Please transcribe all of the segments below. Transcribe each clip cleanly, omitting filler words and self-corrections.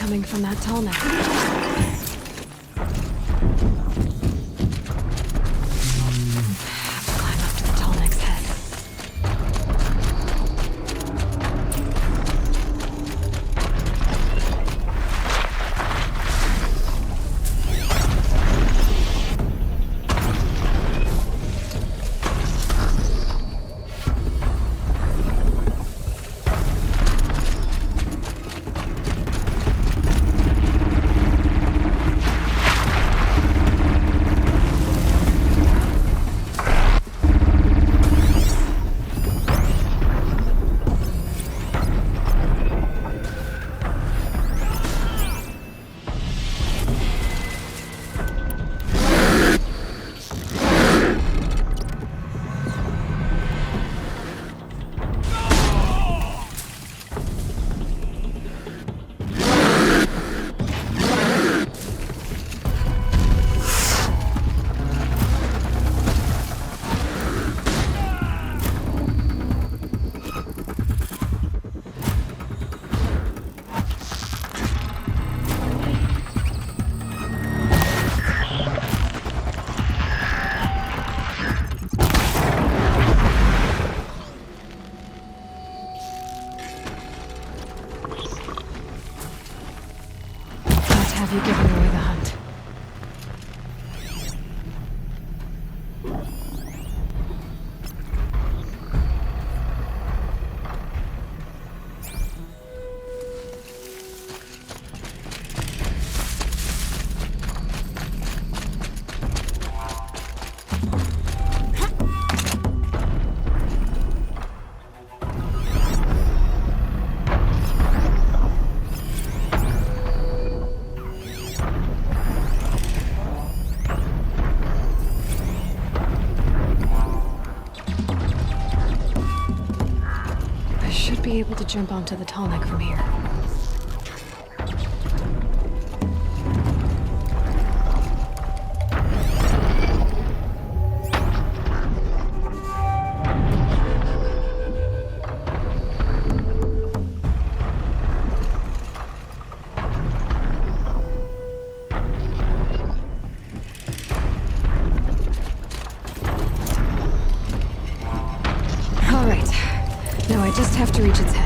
coming from that tall neck. Climb up to the tall neck's head. Have you given away the hunt? Be able to jump onto the tall neck from here. All right. Now I just have to reach its head.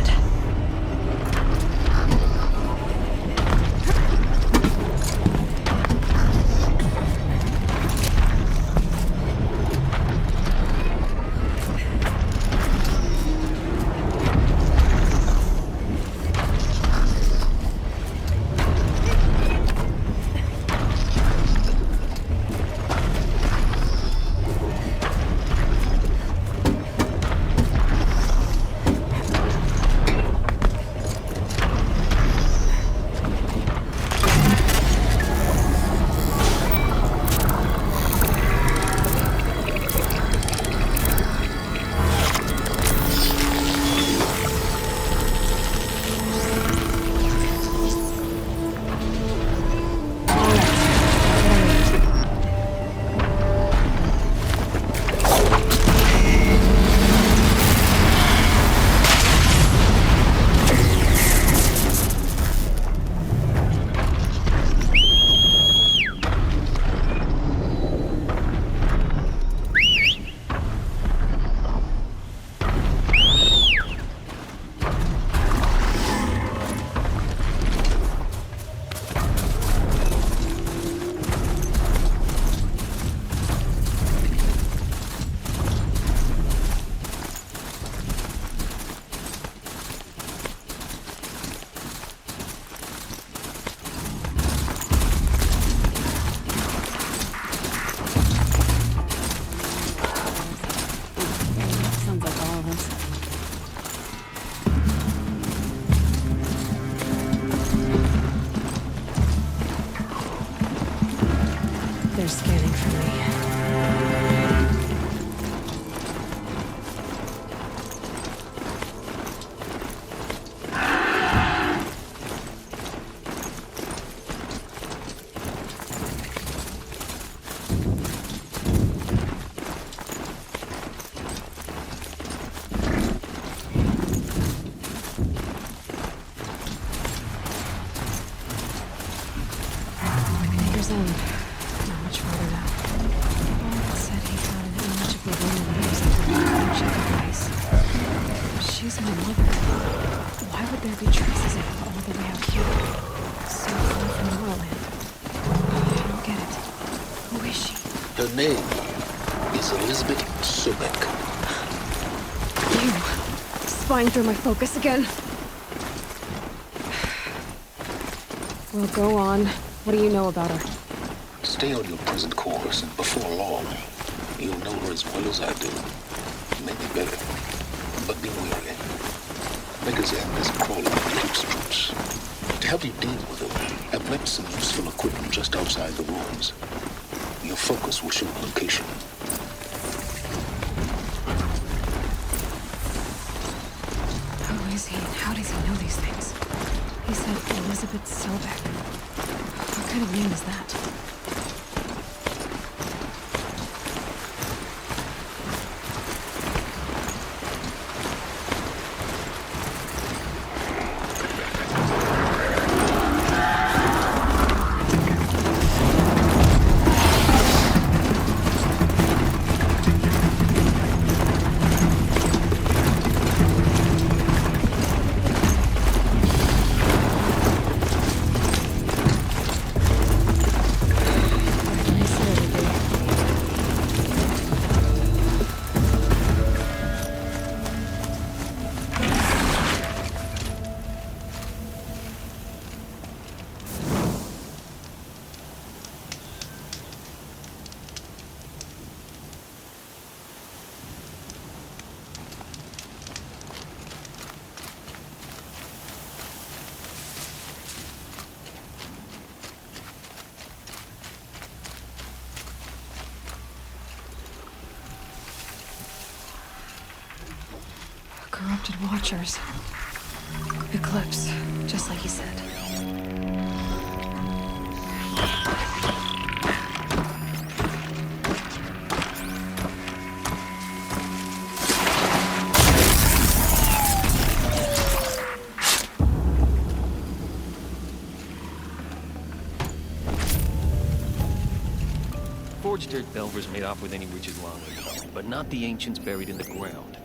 They're scanning for me. in. Not much farther now. Paul said he found an image of the woman who was at the check of ice. She's my mother. Why would there be traces of her all the way out here? So far from Moorland. I don't get it. Who is she? Her name is Elizabeth Sobek. You. Spying through my focus again. Well, go on. What do you know about her? Stay on your present course, and before long, you'll know her as well as I do. Maybe better. But be wary. Beggar's End is crawling with Eclipse troops. To help you deal with them, I've left some useful equipment just outside the ruins. Your focus will show the location. Who is he and how does he know these things? He said Elizabeth Sobek. What kind of name is that? Corrupted Watchers. Eclipse, just like he said. Forged dirt delvers made off with any riches long ago, but not the ancients buried in the ground.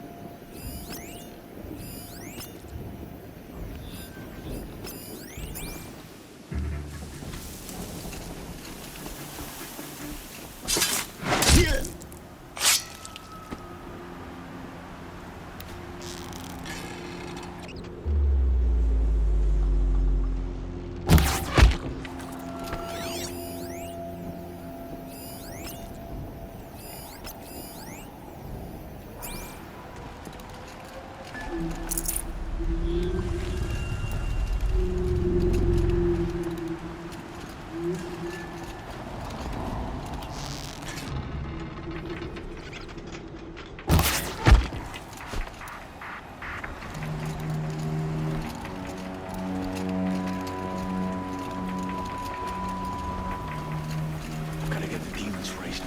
Gotta get the demons raised.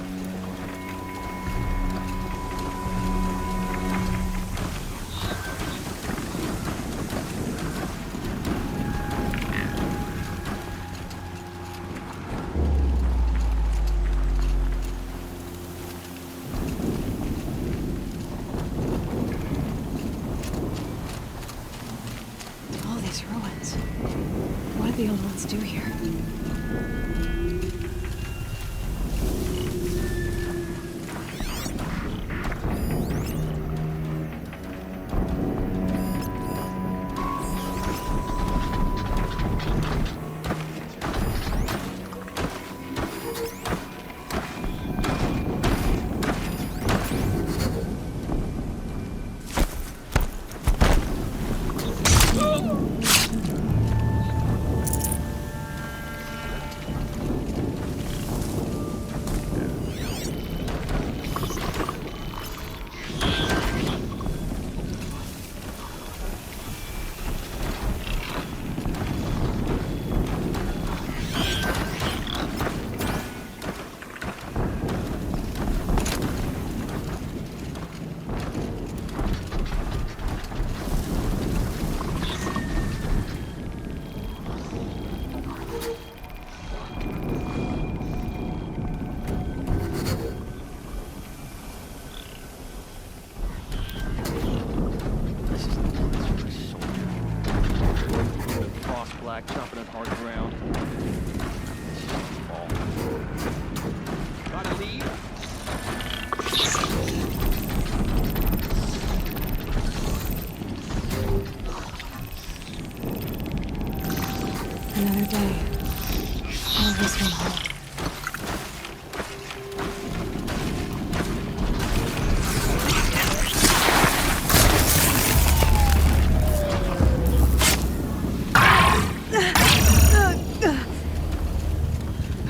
All these ruins. What did the old ones do here?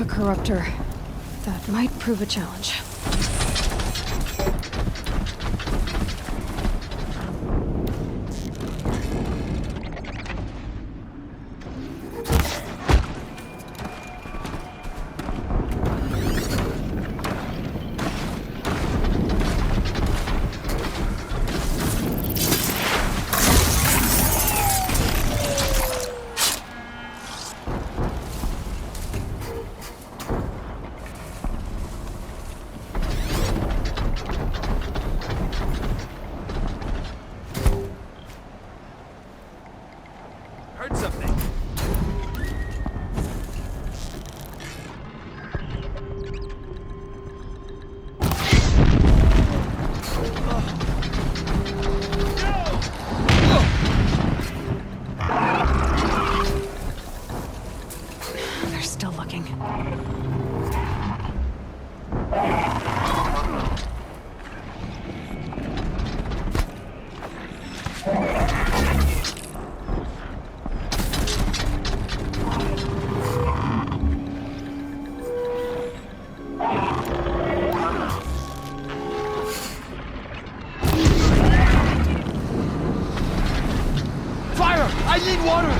A corruptor. That might prove a challenge. Heard something. They're still looking. Fire! I need water!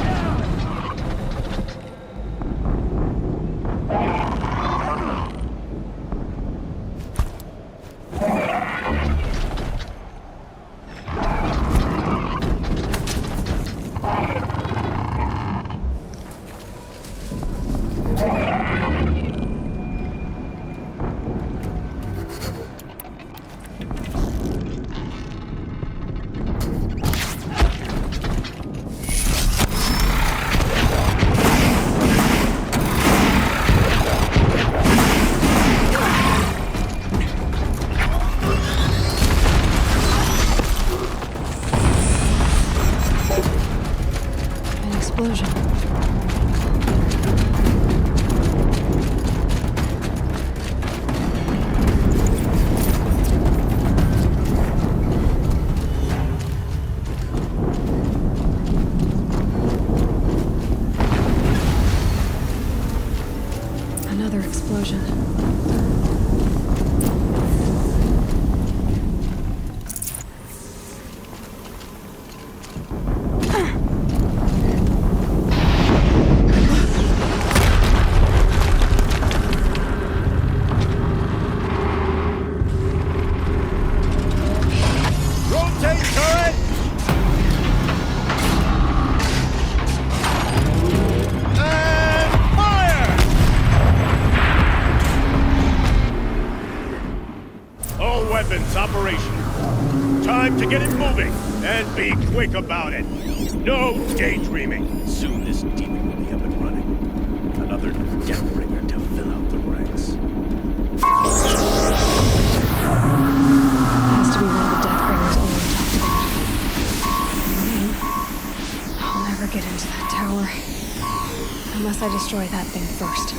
An explosion. Another explosion. Rotate turret! And fire! All weapons operational. Time to get it moving, and be quick about it. No daydreaming. Soon this demon will be up and running. Another Deathbringer to fill out the ranks. Has to be one of the Deathbringers Owen talked about. I'll never get into that tower. Unless I destroy that thing first.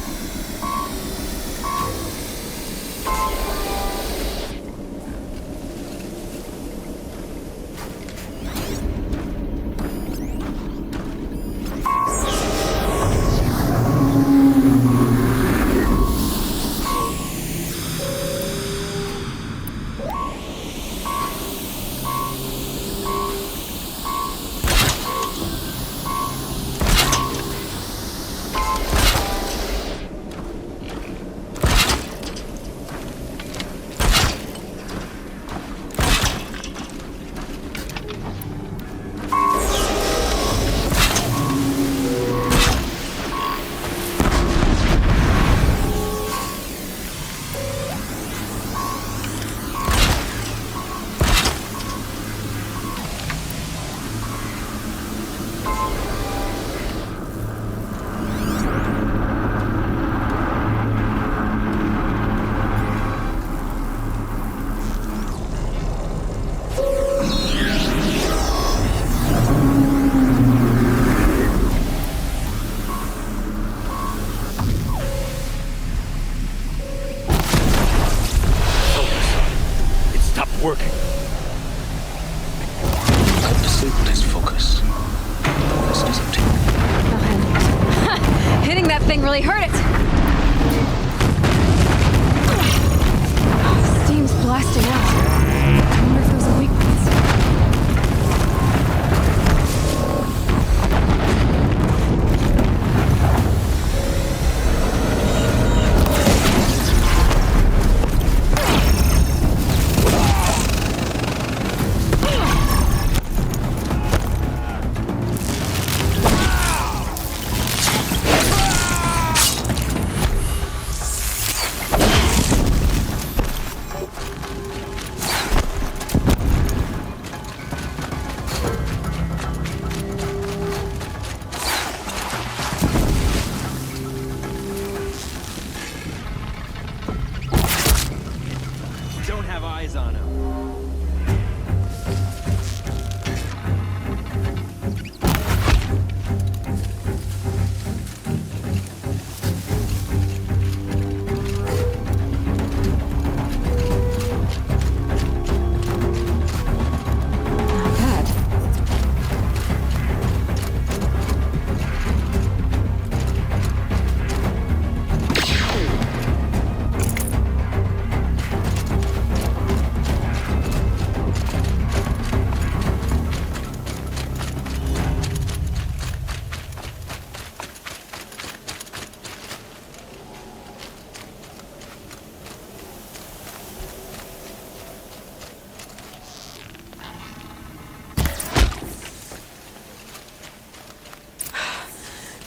Working. Got to stabilize focus. This is up to you. I'll handle it. Hitting that thing really hurt it. eyes on him. Not bad.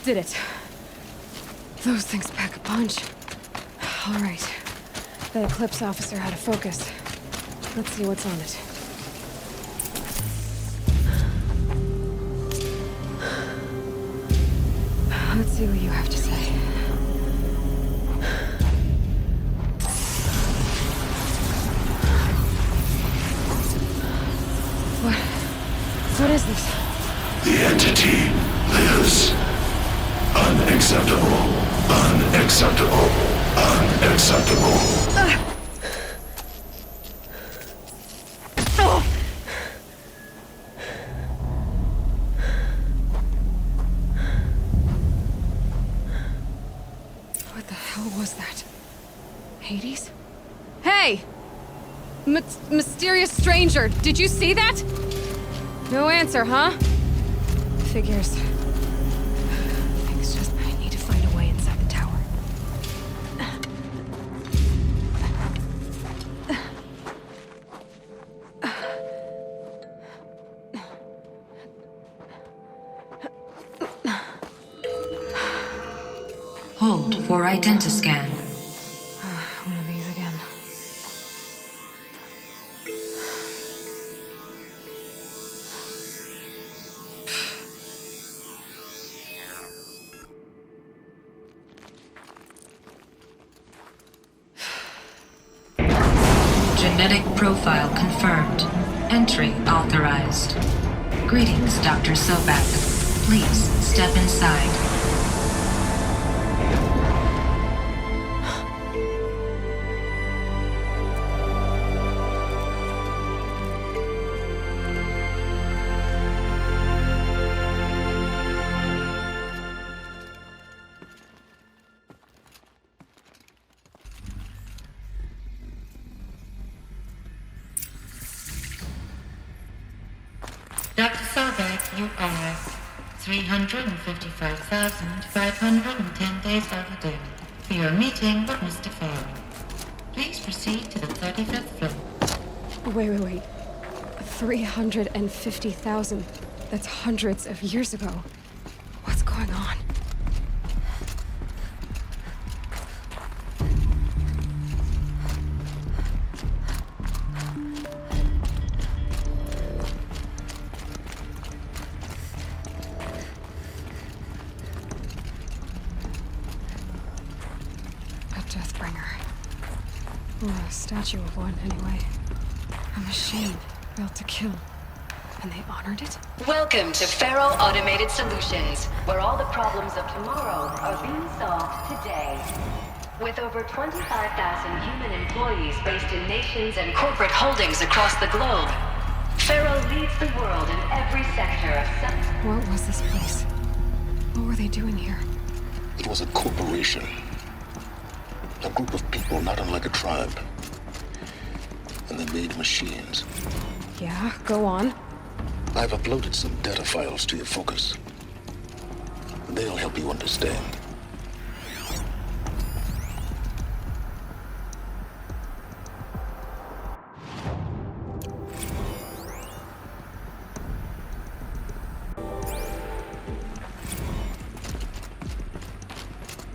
Did it. Those things pack a punch. All right. That Eclipse officer had a focus. Let's see what's on it. Let's see what you have to say. What is this? The entity lives. Unacceptable. Unacceptable. Unacceptable. What the hell was that? Hades? Hey! Mysterious stranger, did you see that? No answer, huh? Figures. Things just might need to find a way inside the tower. Hold for identiscan. One of these again. Genetic profile confirmed. Entry authorized. Greetings, Dr. Sobek. Please step inside. Dr. Sobek, you are 355,510 days overdue for your meeting with Mr. Farrell. Please proceed to the 35th floor. Wait. 350,000. That's hundreds of years ago. What's going on? A statue of one, anyway. A machine built to kill. And they honored it? Welcome to Faro Automated Solutions, where all the problems of tomorrow are being solved today. With over 25,000 human employees based in nations and corporate holdings across the globe, Faro leads the world in every sector of What was this place? What were they doing here? It was a corporation. A group of people not unlike a tribe. And they made machines. Yeah, go on. I've uploaded some data files to your focus. They'll help you understand.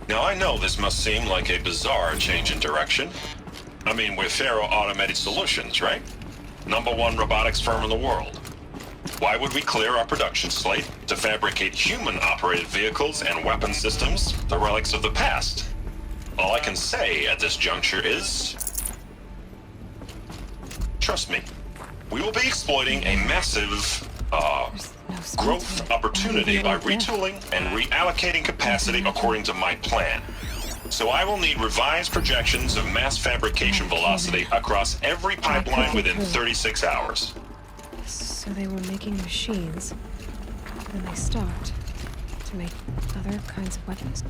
Now I know this must seem like a bizarre change in direction. I mean, we're Faro Automated Solutions, right? #1 robotics firm in the world. Why would we clear our production slate to fabricate human-operated vehicles and weapon systems, the relics of the past? All I can say at this juncture is... Trust me, we will be exploiting a massive, There's no smell to growth it. opportunity by Why would it be retooling and reallocating capacity according to my plan. So I will need revised projections of mass fabrication velocity across every pipeline within 36 hours. So they were making machines, then they stopped to make other kinds of weapons.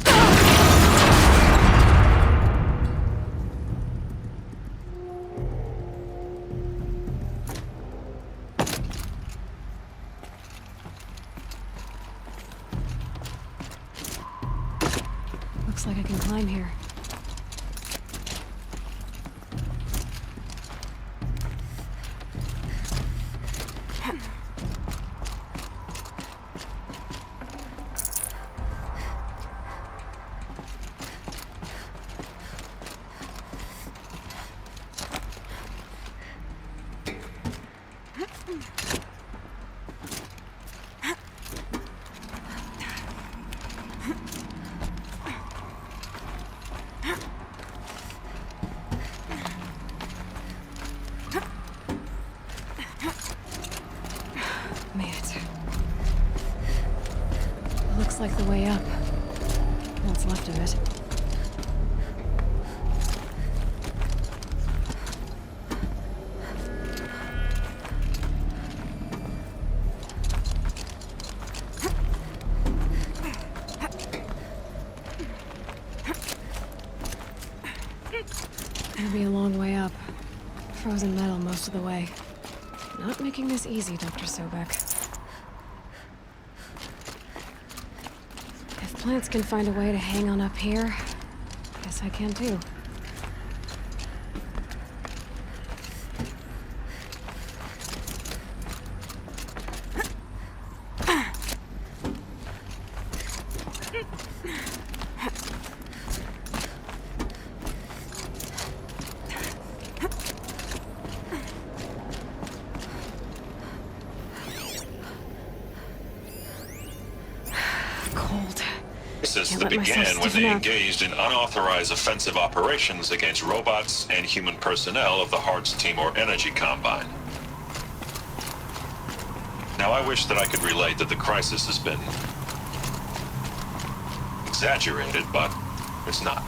Looks like I can climb here. Made it. Looks like the way up. What's left of it. Gonna be a long way up. Frozen metal most of the way. Not making this easy, Dr. Sobek. If plants can find a way to hang on up here, guess I can too. Cold. Crisis Can't that let myself began when stiffen they up. engaged in unauthorized offensive operations against robots and human personnel of the Hearts Timor Energy Combine. Now, I wish that I could relate that the crisis has been exaggerated, but it's not.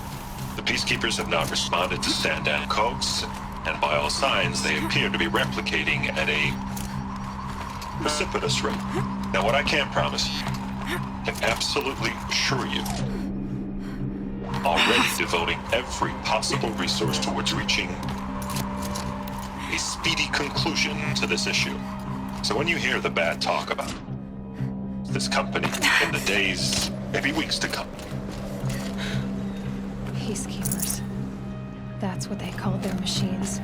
The Peacekeepers have not responded to stand-down codes, and by all signs, they appear to be replicating at a precipitous rate. Now, what I can promise you, can absolutely assure you, already devoting every possible resource towards reaching a speedy conclusion to this issue. So when you hear the bad talk about this company in the days, maybe weeks to come, Peacekeepers. That's what they called their machines.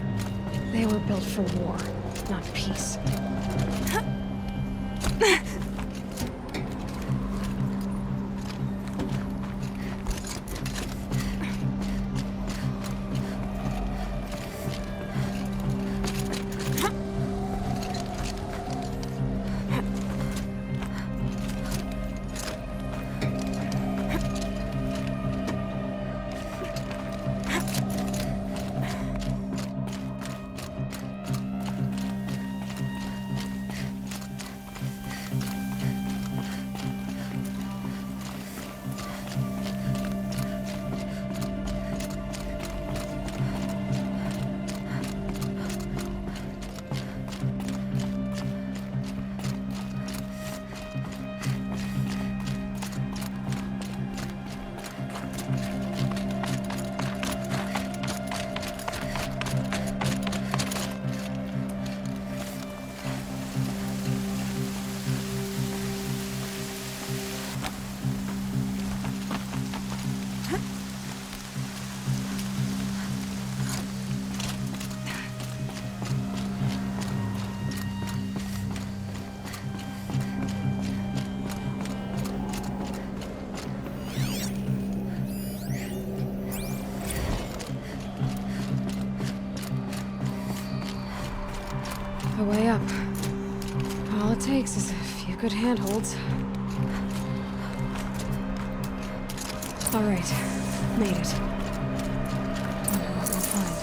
They were built for war, not peace. The way up. All it takes is a few good handholds. All right, made it. Wonder what we'll find.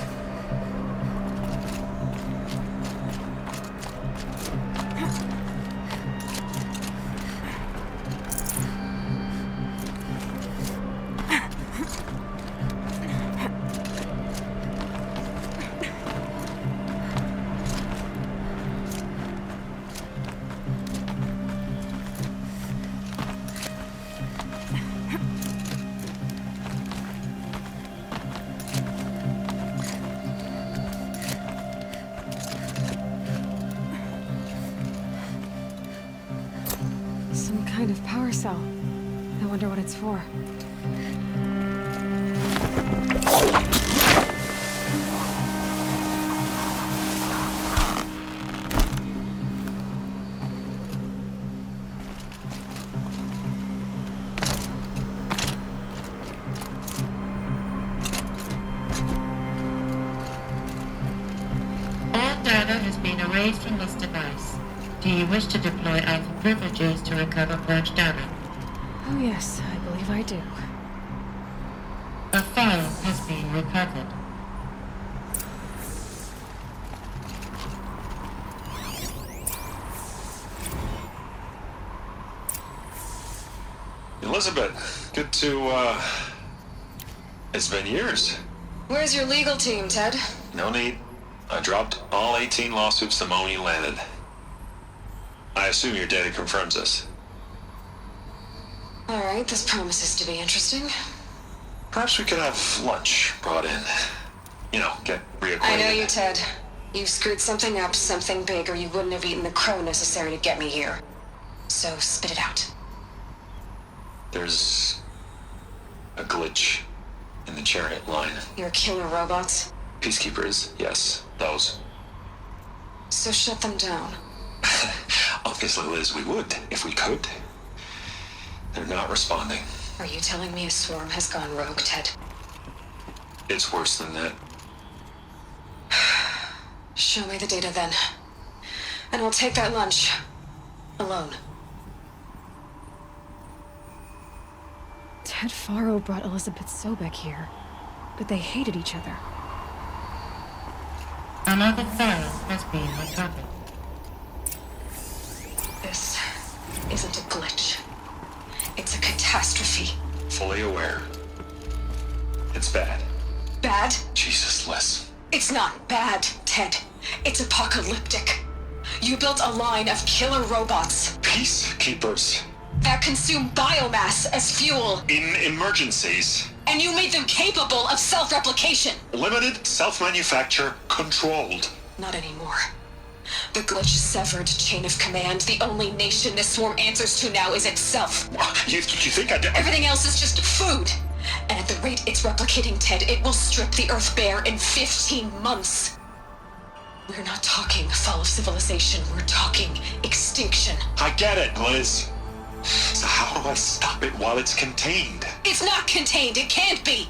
so. I wonder what it's for. All data has been erased from this device. Do you wish to deploy Alpha privileges to recover purged data? Oh yes, I believe I do. A file has been recovered. Elizabeth, good to, it's been years. Where's your legal team, Ted? No need. I dropped all 18 lawsuits the moment you landed. I assume your data confirms this. Alright, this promises to be interesting. Perhaps we could have lunch brought in. You know, get reacquainted. I know you, Ted. You screwed something up, something big, or you wouldn't have eaten the crow necessary to get me here. So spit it out. There's a glitch in the chariot line. Your killer robots? Peacekeepers, yes, those. So shut them down. Obviously, Liz, we would, if we could. They're not responding. Are you telling me a swarm has gone rogue, Ted? It's worse than that. Show me the data then. And I'll take that lunch. Alone. Ted Faro brought Elizabeth Sobek here, but they hated each other. Another file has been recovered. This isn't a glitch. It's a catastrophe. Fully aware. It's bad. Bad? Jesus, Liz. It's not bad, Ted. It's apocalyptic. You built a line of killer robots Peacekeepers. that consume biomass as fuel, In emergencies. and you made them capable of self-replication. Limited, self-manufacture, controlled. Not anymore. The glitch severed chain of command. The only nation this swarm answers to now is itself. You think I did? Everything else is just food. And at the rate it's replicating, Ted, it will strip the Earth bare in 15 months. We're not talking fall of civilization. We're talking extinction. I get it, Liz. So how do I stop it while it's contained? It's not contained. It can't be.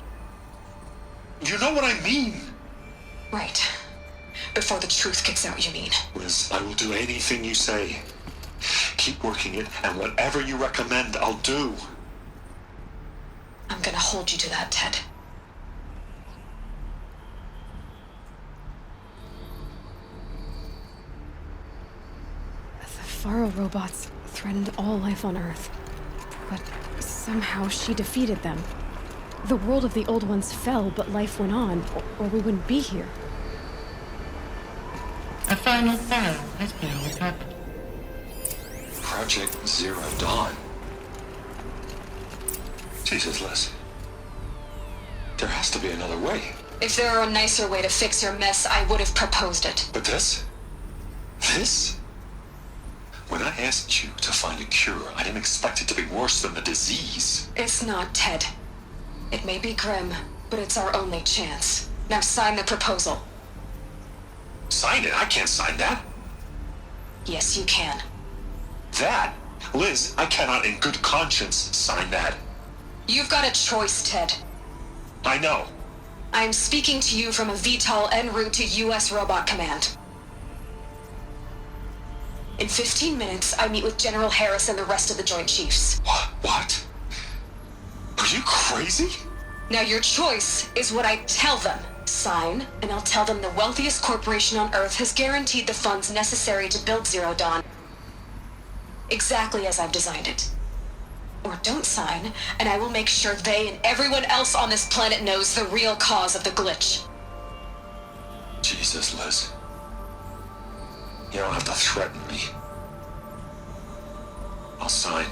You know what I mean. Right. Before the truth gets out, you mean? Liz, I will do anything you say. Keep working it, and whatever you recommend, I'll do. I'm gonna hold you to that, Ted. The Faro robots threatened all life on Earth, but somehow she defeated them. The world of the old ones fell, but life went on, or we wouldn't be here. A final file has been recovered. Project Zero Dawn. Jesus, Liz. There has to be another way. If there were a nicer way to fix your mess, I would have proposed it. But this? This? When I asked you to find a cure, I didn't expect it to be worse than the disease. It's not, Ted. It may be grim, but it's our only chance. Now sign the proposal. Sign it? I can't sign that. Yes, you can. That? Liz, I cannot in good conscience sign that. You've got a choice, Ted. I know. I'm speaking to you from a VTOL en route to U.S. Robot Command. In 15 minutes, I meet with General Harris and the rest of the Joint Chiefs. What? Are you crazy? Now your choice is what I tell them. Sign, and I'll tell them the wealthiest corporation on Earth has guaranteed the funds necessary to build Zero Dawn. Exactly as I've designed it. Or don't sign, and I will make sure they and everyone else on this planet knows the real cause of the glitch. Jesus, Liz. You don't have to threaten me. I'll sign.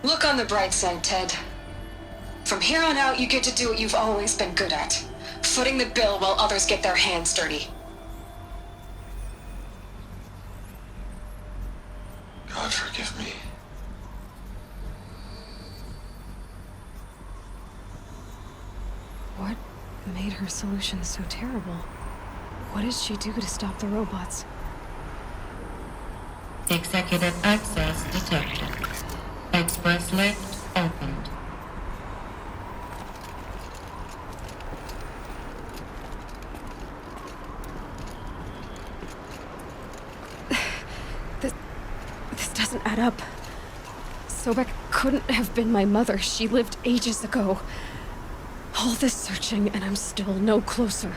Look on the bright side, Ted. From here on out, you get to do what you've always been good at. Footing the bill while others get their hands dirty. made her solution so terrible? What did she do to stop the robots? Executive access detected. Express lift opened. This doesn't add up. Sobek couldn't have been my mother. She lived ages ago. All this searching, and I'm still no closer.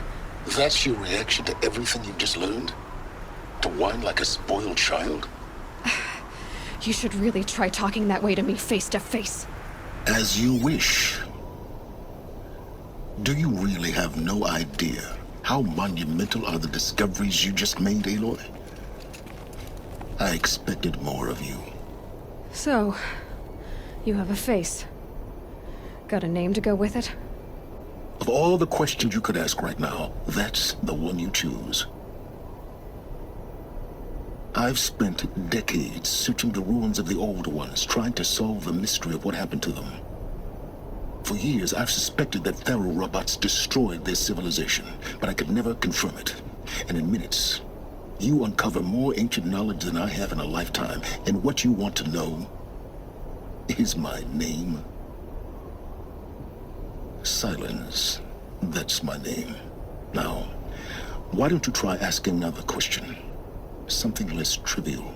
That's your reaction to everything you've just learned? To whine like a spoiled child? You should really try talking that way to me face to face. As you wish. Do you really have no idea how monumental are the discoveries you just made, Aloy? I expected more of you. So, you have a face. Got a name to go with it? Of all the questions you could ask right now, that's the one you choose. I've spent decades searching the ruins of the old ones, trying to solve the mystery of what happened to them. For years, I've suspected that Faro robots destroyed their civilization, but I could never confirm it. And in minutes, you uncover more ancient knowledge than I have in a lifetime, and what you want to know is my name. Silence. That's my name. Now, why don't you try asking another question? Something less trivial.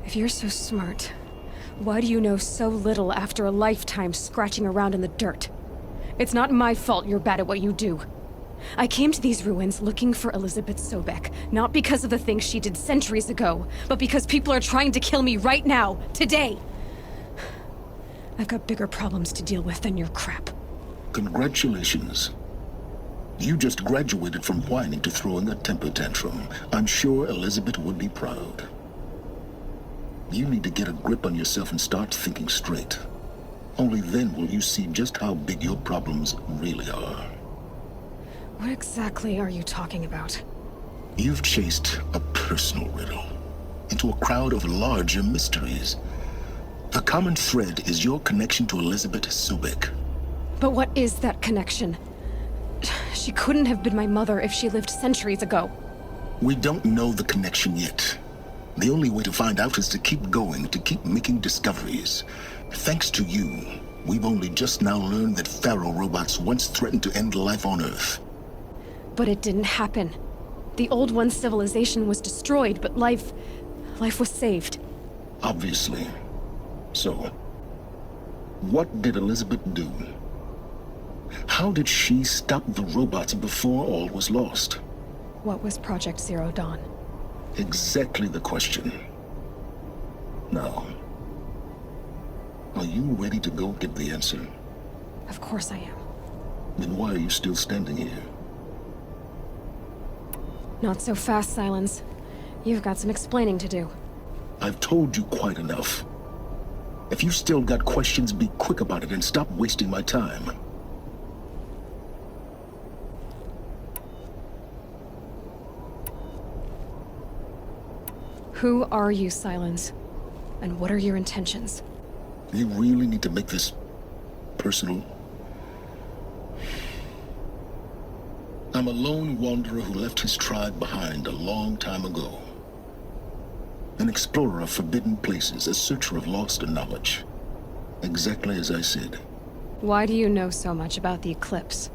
If you're so smart, why do you know so little after a lifetime scratching around in the dirt? It's not my fault you're bad at what you do. I came to these ruins looking for Elizabeth Sobek, not because of the things she did centuries ago, but because people are trying to kill me right now, today. I've got bigger problems to deal with than your crap. Congratulations. You just graduated from whining to throwing a temper tantrum. I'm sure Elizabeth would be proud. You need to get a grip on yourself and start thinking straight. Only then will you see just how big your problems really are. What exactly are you talking about? You've chased a personal riddle into a crowd of larger mysteries. The common thread is your connection to Elizabeth Sobek. But what is that connection? She couldn't have been my mother if she lived centuries ago. We don't know the connection yet. The only way to find out is to keep going, to keep making discoveries. Thanks to you, we've only just now learned that Faro robots once threatened to end life on Earth. But it didn't happen. The old one's civilization was destroyed, but life was saved. Obviously. So, what did Elizabeth do? How did she stop the robots before all was lost? What was Project Zero Dawn? Exactly the question. Now, are you ready to go get the answer? Of course I am. Then why are you still standing here? Not so fast, Silence. You've got some explaining to do. I've told you quite enough. If you've still got questions, be quick about it and stop wasting my time. Who are you, Silence? And what are your intentions? You really need to make this personal? I'm a lone wanderer who left his tribe behind a long time ago. An explorer of forbidden places, a searcher of lost knowledge. Exactly as I said. Why do you know so much about the Eclipse?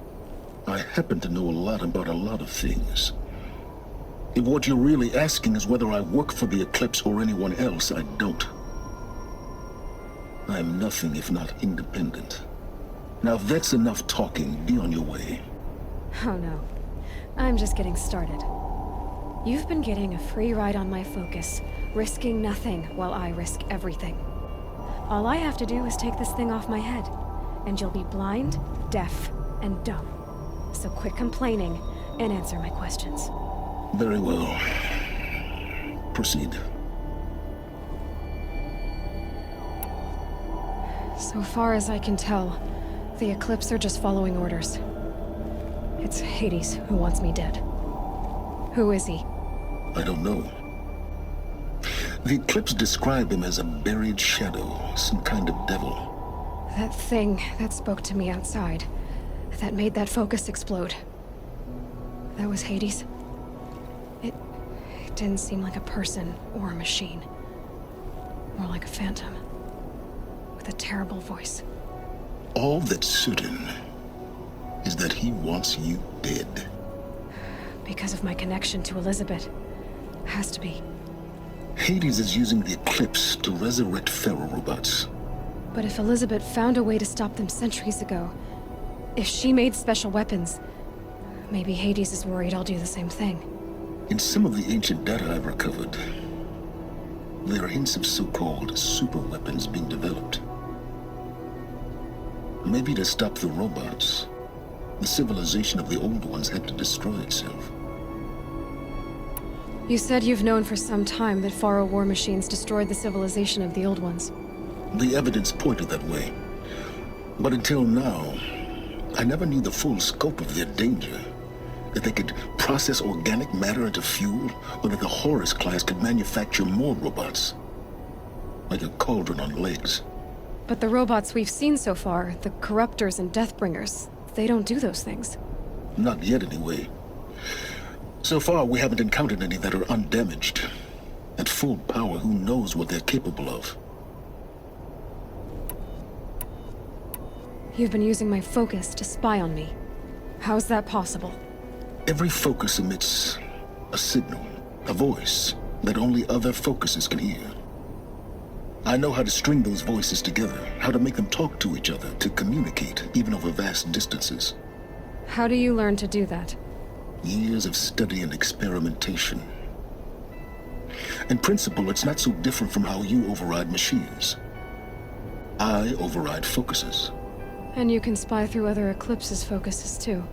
I happen to know a lot about a lot of things. If what you're really asking is whether I work for the Eclipse or anyone else, I don't. I am nothing if not independent. Now if that's enough talking, be on your way. Oh no. I'm just getting started. You've been getting a free ride on my focus, risking nothing while I risk everything. All I have to do is take this thing off my head, and you'll be blind, deaf, and dumb. So quit complaining and answer my questions. Very well. Proceed. So far as I can tell, the Eclipse are just following orders. It's Hades who wants me dead. Who is he? I don't know. The Eclipse describe him as a buried shadow, some kind of devil. That thing that spoke to me outside, that made that focus explode. That was Hades. It didn't seem like a person or a machine. More like a phantom. With a terrible voice. All that's certain is that he wants you dead. Because of my connection to Elizabeth. Has to be. Hades is using the Eclipse to resurrect Pharaoh robots. But if Elizabeth found a way to stop them centuries ago, if she made special weapons, maybe Hades is worried I'll do the same thing. In some of the ancient data I've recovered, there are hints of so-called super weapons being developed. Maybe to stop the robots, the civilization of the old ones had to destroy itself. You said you've known for some time that Pharaoh war machines destroyed the civilization of the old ones. The evidence pointed that way. But until now, I never knew the full scope of their danger. That they could process organic matter into fuel, or that the Horus class could manufacture more robots. Like a cauldron on legs. But the robots we've seen so far, the Corruptors and Deathbringers, they don't do those things. Not yet, anyway. So far, we haven't encountered any that are undamaged. At full power, who knows what they're capable of? You've been using my focus to spy on me. How's that possible? Every focus emits a signal, a voice, that only other focuses can hear. I know how to string those voices together, how to make them talk to each other, to communicate, even over vast distances. How do you learn to do that? Years of study and experimentation. In principle, it's not so different from how you override machines. I override focuses. And you can spy through other Eclipse's focuses too.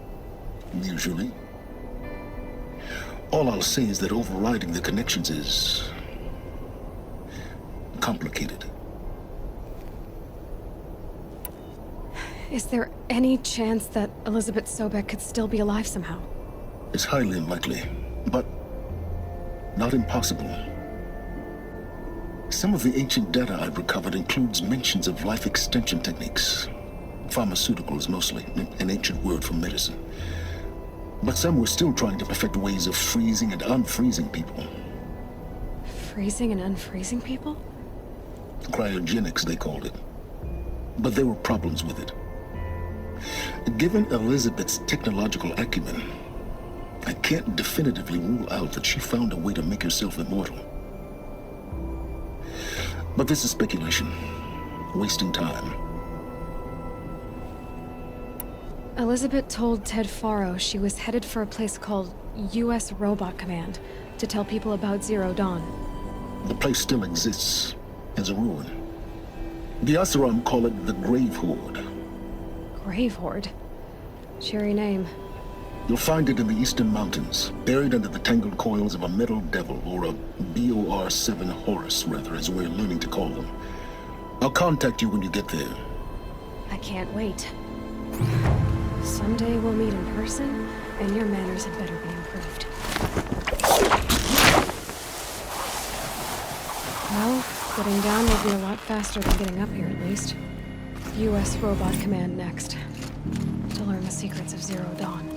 Usually. All I'll say is that overriding the connections is complicated. Is there any chance that Elizabeth Sobek could still be alive somehow? It's highly unlikely, but not impossible. Some of the ancient data I've recovered includes mentions of life extension techniques. Pharmaceuticals, mostly, an ancient word for medicine. But some were still trying to perfect ways of freezing and unfreezing people. Freezing and unfreezing people? Cryogenics, they called it. But there were problems with it. Given Elizabeth's technological acumen, I can't definitively rule out that she found a way to make herself immortal. But this is speculation. Wasting time. Elizabeth told Ted Faro she was headed for a place called U.S. Robot Command to tell people about Zero Dawn. The place still exists as a ruin. The Asuram call it the Grave Horde. Grave Horde? Cheery name. You'll find it in the Eastern Mountains, buried under the tangled coils of a metal devil, or a BOR-7 Horus, rather, as we're learning to call them. I'll contact you when you get there. I can't wait. Someday we'll meet in person, and your manners had better be improved. Well, getting down will be a lot faster than getting up here, at least. U.S. Robot Command next. To learn the secrets of Zero Dawn.